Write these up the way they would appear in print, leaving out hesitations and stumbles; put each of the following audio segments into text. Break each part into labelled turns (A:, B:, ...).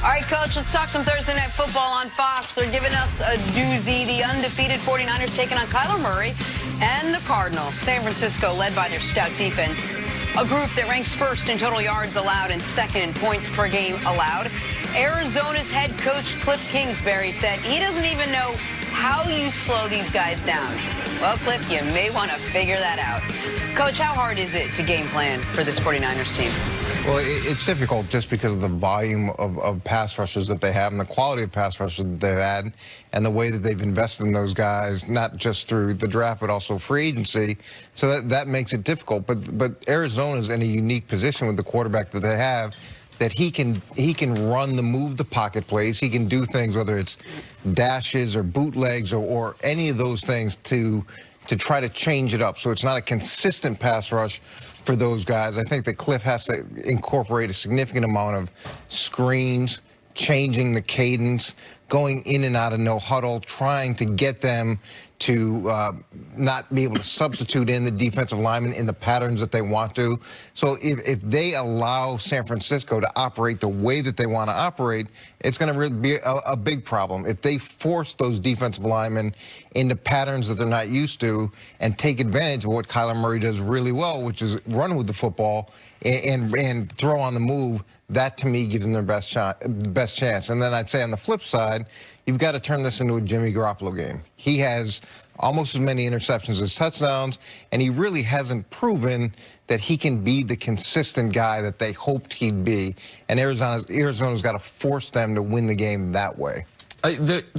A: All right, Coach, let's talk some Thursday Night Football on Fox. They're giving us a doozy. The undefeated 49ers taking on Kyler Murray and the Cardinals. San Francisco led by their stout defense, a group that ranks first in total yards allowed and second in points per game allowed. Arizona's head coach Cliff Kingsbury said he doesn't even know how you slow these guys down. Well, Cliff, you may want to figure that out. Coach, how hard is it to game plan for this 49ers team?
B: Well, it's difficult just because of the volume of pass rushers that they have and the quality of pass rushers that they've had and the way that they've invested in those guys, not just through the draft, but also free agency. So that makes it difficult. But Arizona's in a unique position with the quarterback that they have, that he can run move the pocket plays. He can do things, whether it's dashes or bootlegs or any of those things to try to change it up. So it's not a consistent pass rush for those guys. I think that Cliff has to incorporate a significant amount of screens, changing the cadence, going in and out of no huddle, trying to get them to not be able to substitute in the defensive linemen in the patterns that they want to. So if they allow San Francisco to operate the way that they want to operate, it's going to really be a big problem. If they force those defensive linemen into patterns that they're not used to and take advantage of what Kyler Murray does really well, which is run with the football and throw on the move, that to me gives them their best chance. And then I'd say on the flip side, you've got to turn this into a Jimmy Garoppolo game. He has almost as many interceptions as touchdowns, and he really hasn't proven that he can be the consistent guy that they hoped he'd be. And Arizona's got to force them to win the game that way.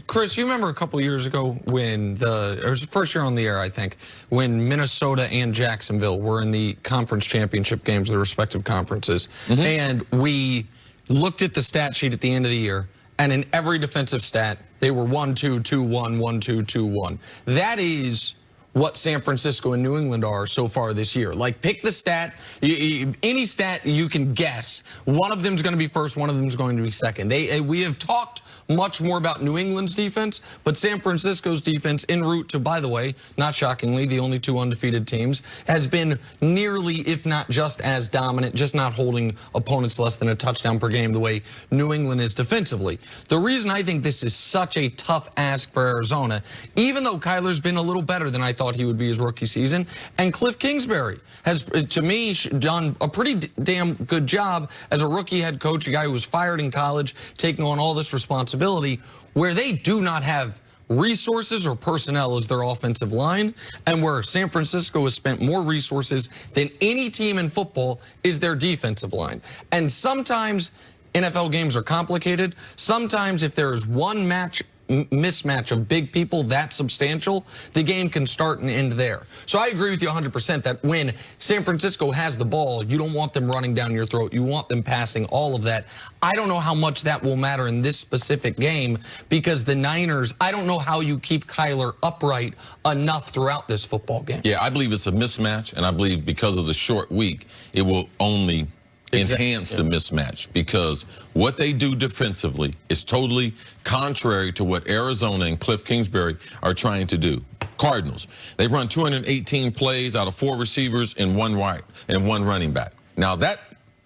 C: Chris, you remember a couple years ago when it was the first year on the air, I think, when Minnesota and Jacksonville were in the conference championship games of the respective conferences. And we looked at the stat sheet at the end of the year, and in every defensive stat, they were 1-2, 2-1, 1-2, 2-1. That is what San Francisco and New England are so far this year. Like, pick the stat, any stat you can guess. One of them is going to be first, one of them is going to be second. We have talked much more about New England's defense, but San Francisco's defense, en route to, by the way, not shockingly, the only two undefeated teams, has been nearly, if not just as dominant, just not holding opponents less than a touchdown per game the way New England is defensively. The reason I think this is such a tough ask for Arizona, even though Kyler's been a little better than I thought he would be his rookie season, and Cliff Kingsbury has, to me, done a pretty damn good job as a rookie head coach, a guy who was fired in college, taking on all this responsibility, where they do not have resources or personnel as their offensive line, and where San Francisco has spent more resources than any team in football is their defensive line. And sometimes NFL games are complicated. Sometimes if there is one mismatch of big people that substantial, the game can start and end there. So I agree with you 100% that when San Francisco has the ball, you don't want them running down your throat. You want them passing, all of that. I don't know how much that will matter in this specific game, because the Niners, I don't know how you keep Kyler upright enough throughout this football game.
D: Yeah, I believe it's a mismatch, and I believe because of the short week, it will only enhance the mismatch, because what they do defensively is totally contrary to what Arizona and Cliff Kingsbury are trying to do. Cardinals, they've run 218 plays out of 4 receivers and one running back. Now that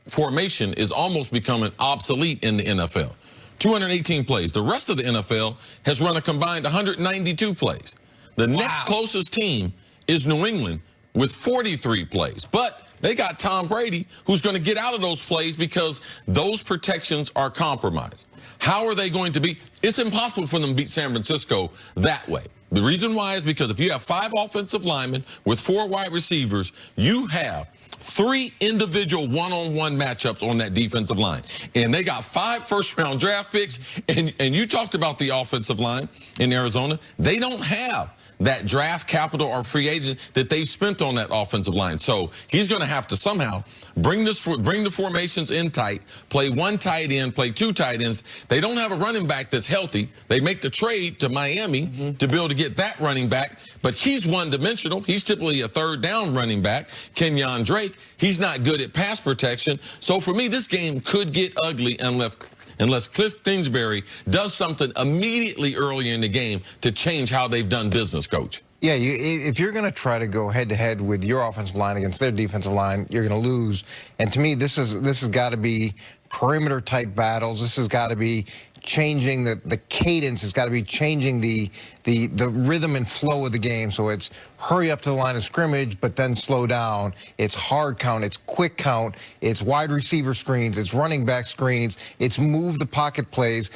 D: formation is almost becoming obsolete in the NFL. 218 plays. The rest of the NFL has run a combined 192 plays. The next closest team is New England with 43 plays. But they got Tom Brady, who's going to get out of those plays because those protections are compromised. How are they going to beat? It's impossible for them to beat San Francisco that way. The reason why is because if you have 5 offensive linemen with 4 wide receivers, you have 3 individual one-on-one matchups on that defensive line. And they got 5 first-round draft picks. And you talked about the offensive line in Arizona. They don't have that draft capital or free agent that they've spent on that offensive line. So he's going to have to somehow bring the formations in tight, play 1 tight end, play 2 tight ends. They don't have a running back that's healthy. They make the trade to Miami to be able to get that running back, but he's one-dimensional. He's typically a 3rd down running back. Kenyon Drake, he's not good at pass protection. So for me, this game could get ugly unless Cliff Kingsbury does something immediately early in the game to change how they've done business, Coach.
B: Yeah, if you're going to try to go head-to-head with your offensive line against their defensive line, you're going to lose. And to me, this has got to be perimeter type battles. This has got to be changing the cadence. It's got to be changing the rhythm and flow of the game. So it's hurry up to the line of scrimmage, but then slow down. It's hard count. It's quick count. It's wide receiver screens. It's running back screens. It's move the pocket plays.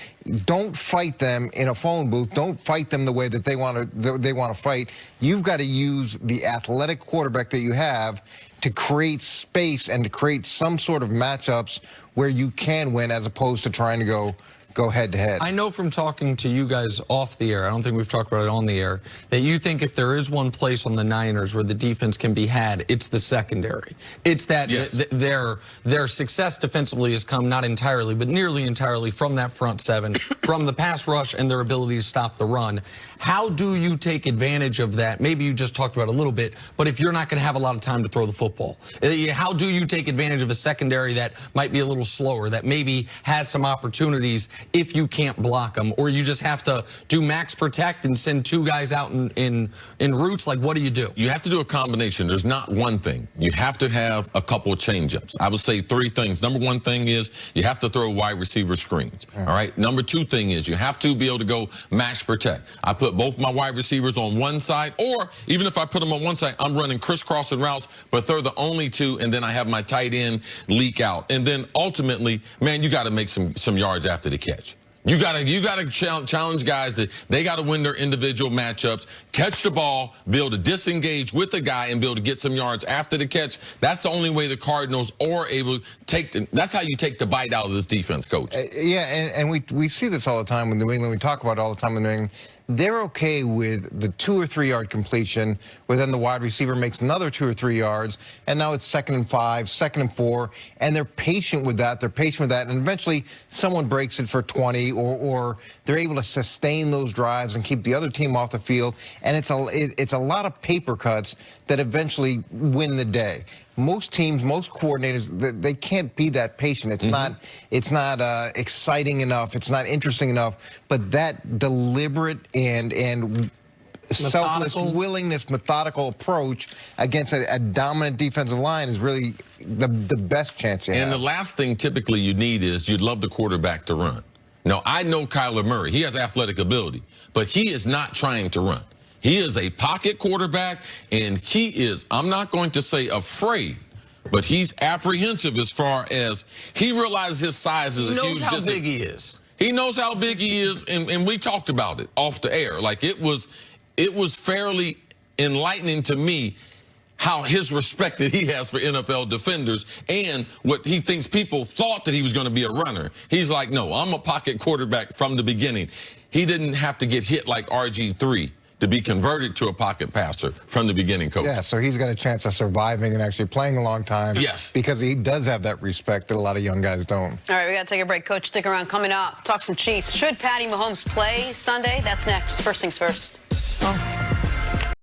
B: Don't fight them in a phone booth. Don't fight them the way that they want to fight. You've got to use the athletic quarterback that you have to create space and to create some sort of matchups where you can win, as opposed to trying to go head to head.
C: I know from talking to you guys off the air, I don't think we've talked about it on the air, that you think if there is one place on the Niners where the defense can be had, it's the secondary. It's that their success defensively has come not entirely, but nearly entirely from that front seven, from the pass rush and their ability to stop the run. How do you take advantage of that? Maybe you just talked about it a little bit, but if you're not going to have a lot of time to throw the football, how do you take advantage of a secondary that might be a little slower, that maybe has some opportunities if you can't block them, or you just have to do max protect and send two guys out in routes? Like, what do you do?
D: You have to do a combination. There's not one thing. You have to have a couple of change-ups. I would say three things. Number one thing is you have to throw wide receiver screens. All right. Number two thing is you have to be able to go max protect. I put both my wide receivers on one side, or even if I put them on one side, I'm running crisscrossing routes, but they're the only two, and then I have my tight end leak out. And then ultimately, man, you got to make some yards after the catch. You gotta challenge guys that they got to win their individual matchups, catch the ball, be able to disengage with the guy, and be able to get some yards after the catch. That's the only way the Cardinals are able to take that's how you take the bite out of this defense, Coach.
B: Yeah, and we see this all the time with New England. We talk about it all the time with New England. They're okay with the 2 or 3 yard completion, where then the wide receiver makes another 2 or 3 yards, and now it's 2nd and 5, 2nd and 4, and they're patient with that. They're patient with that, and eventually someone breaks it for 20, or they're able to sustain those drives and keep the other team off the field. And it's a lot of paper cuts that eventually win the day. Most teams, most coordinators, they can't be that patient. It's not exciting enough. It's not interesting enough. But that deliberate and selfless willingness, methodical approach against a dominant defensive line is really the best chance you have.
D: And the last thing typically you need is you'd love the quarterback to run. Now, I know Kyler Murray. He has athletic ability, but he is not trying to run. He is a pocket quarterback, and he is, I'm not going to say afraid, but he's apprehensive as far as he realizes his size is a huge distance.
C: He knows how big he is.
D: He knows how big he is, and we talked about it off the air. Like, it was fairly enlightening to me how his respect that he has for NFL defenders and what he thinks people thought that he was going to be a runner. He's like, no, I'm a pocket quarterback from the beginning. He didn't have to get hit like RG3 to be converted to a pocket passer from the beginning, Coach.
B: Yeah, so he's got a chance of surviving and actually playing a long time.
D: Yes.
B: Because he does have that respect that a lot of young guys don't.
A: All right, we got to take a break. Coach, stick around. Coming up, talk some Chiefs. Should Patty Mahomes play Sunday? That's next. First things first.
C: Oh.